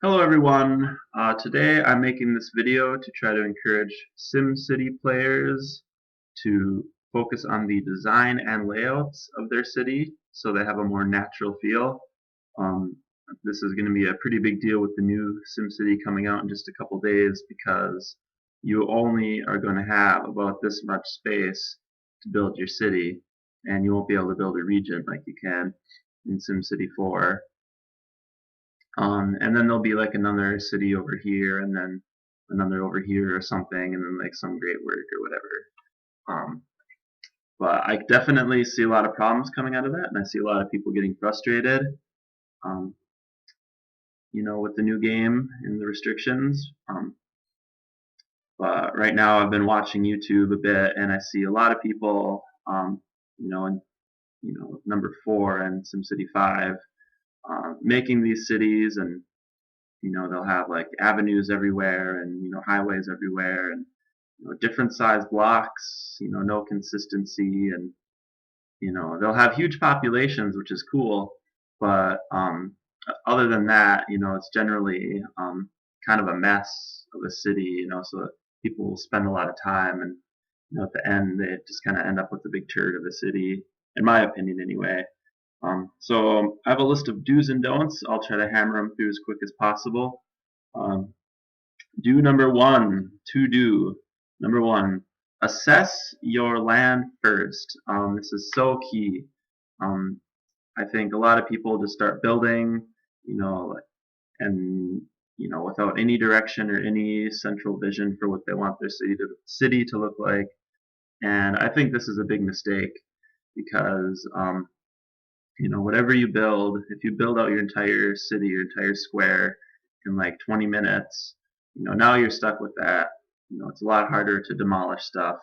Hello everyone. Today I'm making this video to try to encourage SimCity players to focus on the design and layouts of their city so they have a more natural feel. Um, this is going to be a pretty big deal with the new SimCity coming out in just a couple days because you only are going to have about this much space to build your city, and you won't be able to build a region like you can in SimCity 4. And then there'll be like another city over here, and then another over here or something, and then like some great work or whatever. Um, but I definitely see a lot of problems coming out of that, and I see a lot of people getting frustrated, um, with the new game and the restrictions. But right now I've been watching YouTube a bit, and I see a lot of people, in number 4 and SimCity 5, making these cities, and they'll have like avenues everywhere, and highways everywhere, and different size blocks, no consistency, and they'll have huge populations, which is cool, but other than that, it's generally kind of a mess of a city, so people will spend a lot of time, and at the end they just kind of end up with a big turd of a city, in my opinion anyway. So I have a list of do's and don'ts. I'll try to hammer them through as quick as possible. Um, do number one, to do. Number one, assess your land first. This is so key. Um, I think a lot of people just start building, and without any direction or any central vision for what they want their city to look like. And I think this is a big mistake because whatever you build, if you build out your entire city, your entire square in like 20 minutes, now you're stuck with that. It's a lot harder to demolish stuff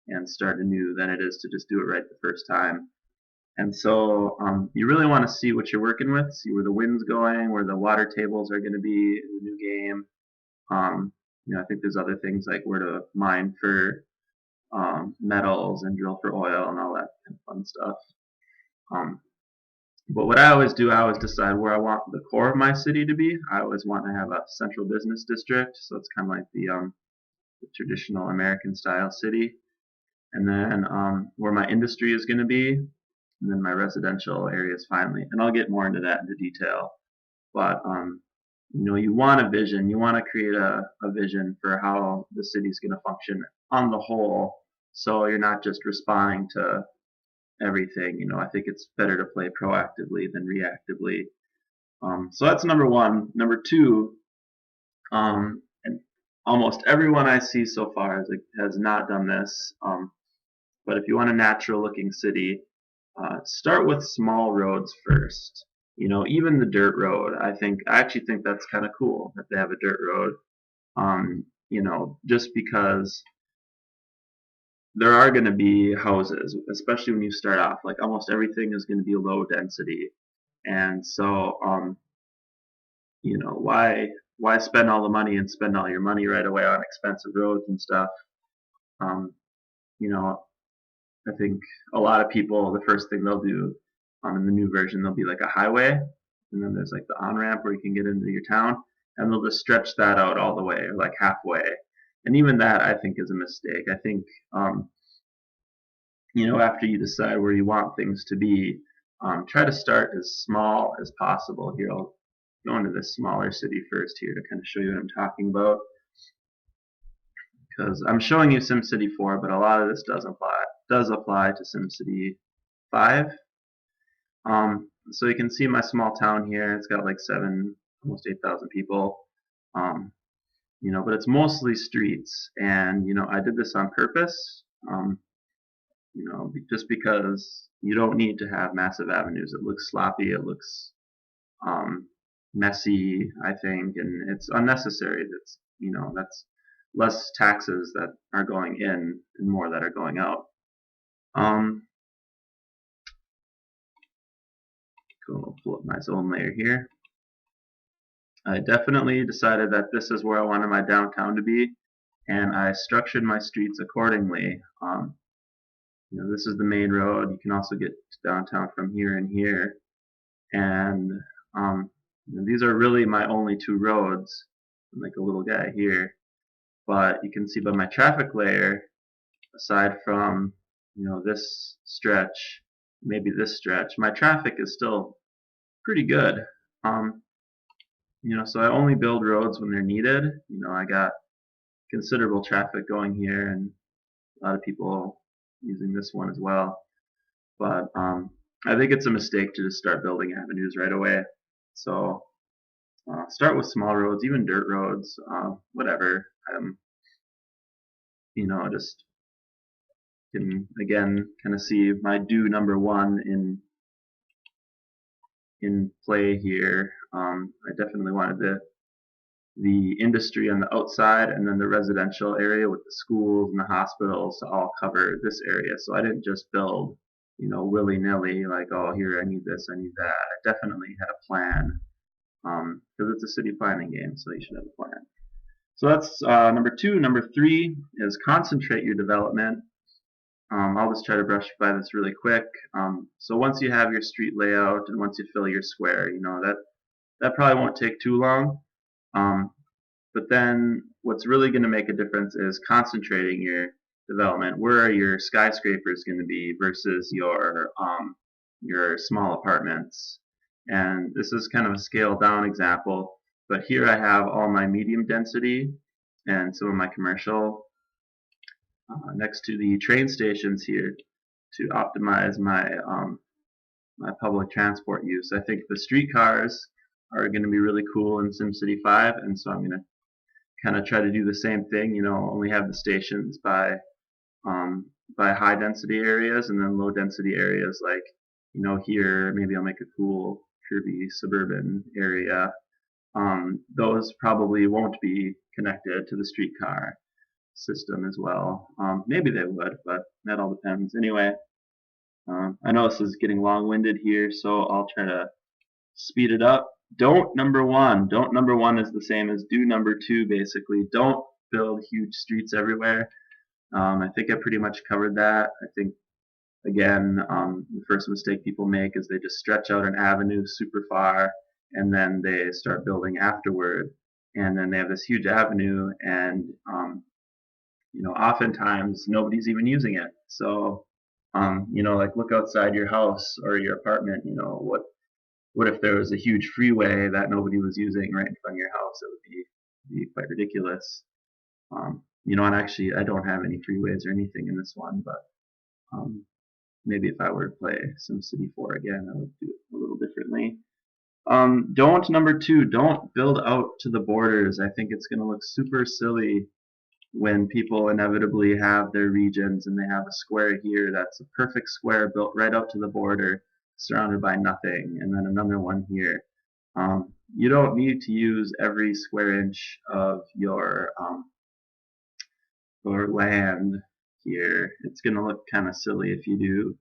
and start anew than it is to just do it right the first time. And so you really want to see what you're working with, see where the wind's going, where the water tables are going to be in the new game. I think there's other things like where to mine for metals and drill for oil and all that kind of fun stuff. But what I always do, I always decide where I want the core of my city to be. I always want to have a central business district, so it's kind of like the traditional American style city. And then where my industry is going to be, and then my residential areas finally. And I'll get more into that into detail. But you want a vision. You want to create a vision for how the city is going to function on the whole, so you're not just responding to everything. I think it's better to play proactively than reactively. So that's number one. Number two, and almost everyone I see so far has not done this. But if you want a natural looking city, start with small roads first. Even the dirt road. I actually think that's kind of cool that they have a dirt road. Just because there are going to be houses, especially when you start off. Like almost everything is going to be low density, and so why spend all the money and spend all your money right away on expensive roads and stuff? Um, you know, I think a lot of people, the first thing they'll do in the new version, there'll be like a highway, and then there's like the on ramp where you can get into your town, and they'll just stretch that out all the way, or like halfway. And even that, I think, is a mistake. I think, after you decide where you want things to be, try to start as small as possible. Here, I'll go into this smaller city first here to kind of show you what I'm talking about. Because I'm showing you SimCity 4, but a lot of this does apply to SimCity 5. So you can see my small town here. It's got like almost 8,000 people. But it's mostly streets, and I did this on purpose. Just because you don't need to have massive avenues. It looks sloppy. It looks messy, I think, and it's unnecessary. That's less taxes that are going in and more that are going out. Cool. Pull up my zone layer here. I definitely decided that this is where I wanted my downtown to be, and I structured my streets accordingly. This is the main road. You can also get to downtown from here and here, and And these are really my only two roads, like a little guy here. But you can see by my traffic layer, aside from this stretch, maybe this stretch, my traffic is still pretty good. Um, so I only build roads when they're needed. I got considerable traffic going here, and a lot of people using this one as well. But I think it's a mistake to just start building avenues right away. So start with small roads, even dirt roads, whatever. Just can again kind of see my do number one in play here. I definitely wanted the industry on the outside, and then the residential area with the schools and the hospitals to all cover this area. So I didn't just build, willy-nilly, like, oh, here, I need this, I need that. I definitely had a plan, because it's a city planning game, so you should have a plan. So that's number two. Number three is concentrate your development. I'll just try to brush by this really quick. So once you have your street layout and once you fill your square, that probably won't take too long. But then what's really going to make a difference is concentrating your development. Where are your skyscrapers going to be versus your small apartments? And this is kind of a scaled down example, but here I have all my medium density and some of my commercial next to the train stations here to optimize my public transport use. I think the streetcars are going to be really cool in SimCity 5, and so I'm going to kind of try to do the same thing. Only have the stations by high density areas, and then low density areas like here maybe I'll make a cool curvy suburban area. Those probably won't be connected to the streetcar system as well. Maybe they would, but that all depends. Anyway, I know this is getting long-winded here, so I'll try to speed it up. Don't number one. Don't number one is the same as do number two, basically. Don't build huge streets everywhere. I think I pretty much covered that. I think, again, the first mistake people make is they just stretch out an avenue super far, and then they start building afterward. And then they have this huge avenue, and oftentimes nobody's even using it. So, like look outside your house or your apartment. What if there was a huge freeway that nobody was using right in front of your house? It would be quite ridiculous. And actually, I don't have any freeways or anything in this one, but maybe if I were to play SimCity 4 again, I would do it a little differently. Don't number two. Don't build out to the borders. I think it's going to look super silly when people inevitably have their regions and they have a square here that's a perfect square built right up to the border, surrounded by nothing, and then another one here. You don't need to use every square inch of your land here. It's going to look kind of silly if you do.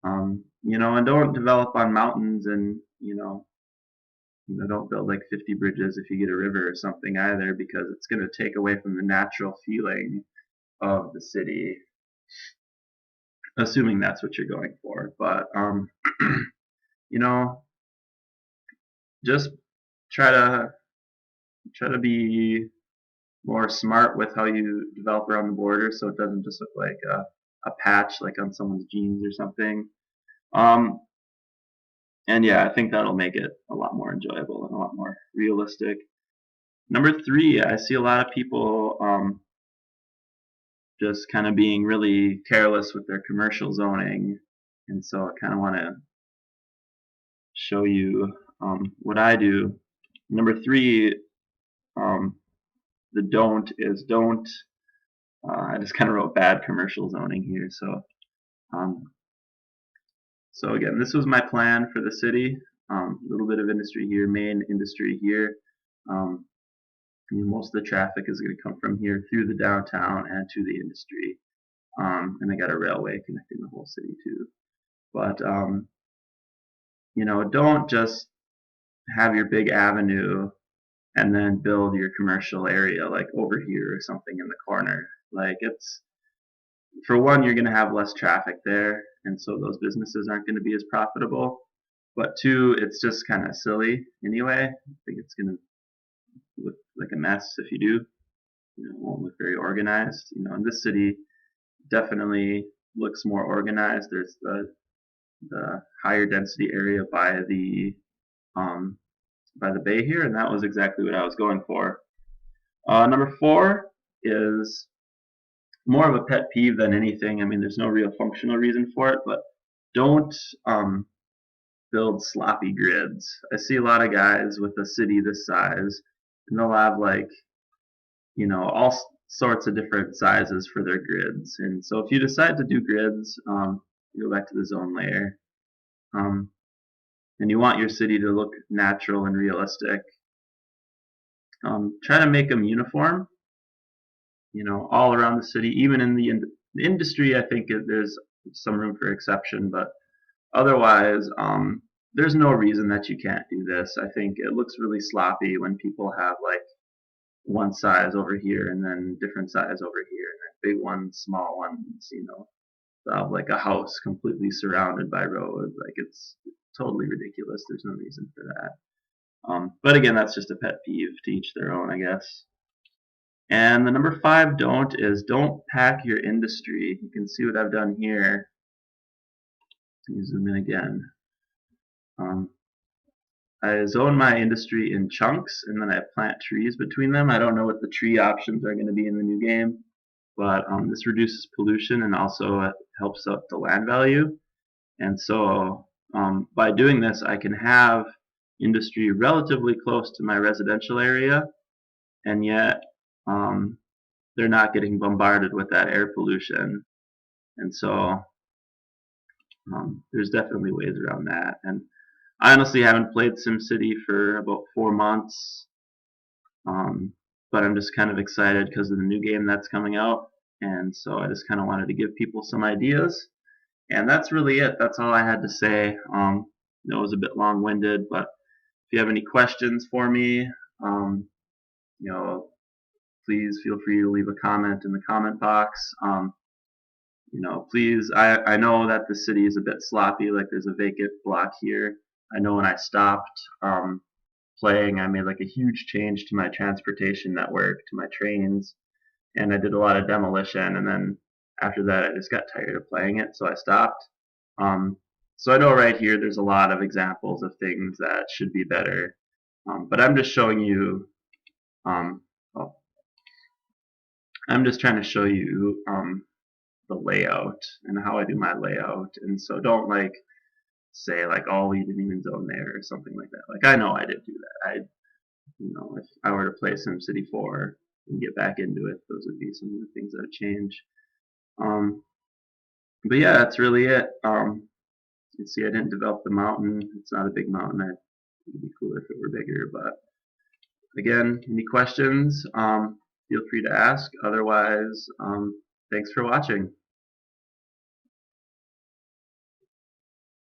And don't develop on mountains, and don't build like 50 bridges if you get a river or something either, because it's going to take away from the natural feeling of the city, assuming that's what you're going for. But just try to be more smart with how you develop around the border, so it doesn't just look like a patch like on someone's jeans or something. And yeah, I think that'll make it a lot more enjoyable and a lot more realistic. Number three, I see a lot of people just kind of being really careless with their commercial zoning, and so I kind of want to show you what I do. Number three, the don't is don't. I just kind of wrote bad commercial zoning here. So again, this was my plan for the city. A little bit of industry here, main industry here. Most of the traffic is going to come from here through the downtown and to the industry. And I got a railway connecting the whole city too. But don't just have your big avenue and then build your commercial area like over here or something in the corner. Like, it's, for one, you're going to have less traffic there, and so those businesses aren't going to be as profitable. but 2, it's just kind of silly anyway. I think it's gonna look like a mess if you do. It won't look very organized. In this city, definitely looks more organized. There's the higher density area um, by the bay here, and that was exactly what I was going for. Number 4 is more of a pet peeve than anything. I mean, there's no real functional reason for it, but don't build sloppy grids. I see a lot of guys with a city this size, and they'll have all sorts of different sizes for their grids. And so if you decide to do grids, you go back to the zone layer, um, and you want your city to look natural and realistic. Try to make them uniform, all around the city. Even in the industry, I think there's some room for exception, but otherwise, there's no reason that you can't do this. I think it looks really sloppy when people have like one size over here and then different size over here, and then big ones, small ones, have like a house completely surrounded by roads. Like it's totally ridiculous. There's no reason for that. But again, that's just a pet peeve. To each their own, I guess. And the number 5 don't pack your industry. You can see what I've done here. Let me zoom in again. I zone my industry in chunks, and then I plant trees between them. I don't know what the tree options are going to be in the new game, but this reduces pollution and also helps up the land value. And so by doing this, I can have industry relatively close to my residential area, and yet they're not getting bombarded with that air pollution. And so there's definitely ways around that. And I honestly haven't played SimCity for about 4 months, but I'm just kind of excited because of the new game that's coming out. And so I just kind of wanted to give people some ideas. And that's really it. That's all I had to say. It was a bit long-winded, but if you have any questions for me, please feel free to leave a comment in the comment box. Please, I know that the city is a bit sloppy, like there's a vacant block here. I know when I stopped playing, I made like a huge change to my transportation network, to my trains, and I did a lot of demolition, and then after that I just got tired of playing it, so I stopped. So I know right here there's a lot of examples of things that should be better, but I'm just showing you, I'm just trying to show you the layout and how I do my layout, and so don't say oh, you didn't even zone there or something like that. Like I know I did do that. If I were to play SimCity 4 and get back into it, those would be some of the things that would change. But yeah, that's really it. You can see I didn't develop the mountain. It's not a big mountain. It would be cooler if it were bigger. But again, any questions? Feel free to ask. Otherwise, thanks for watching.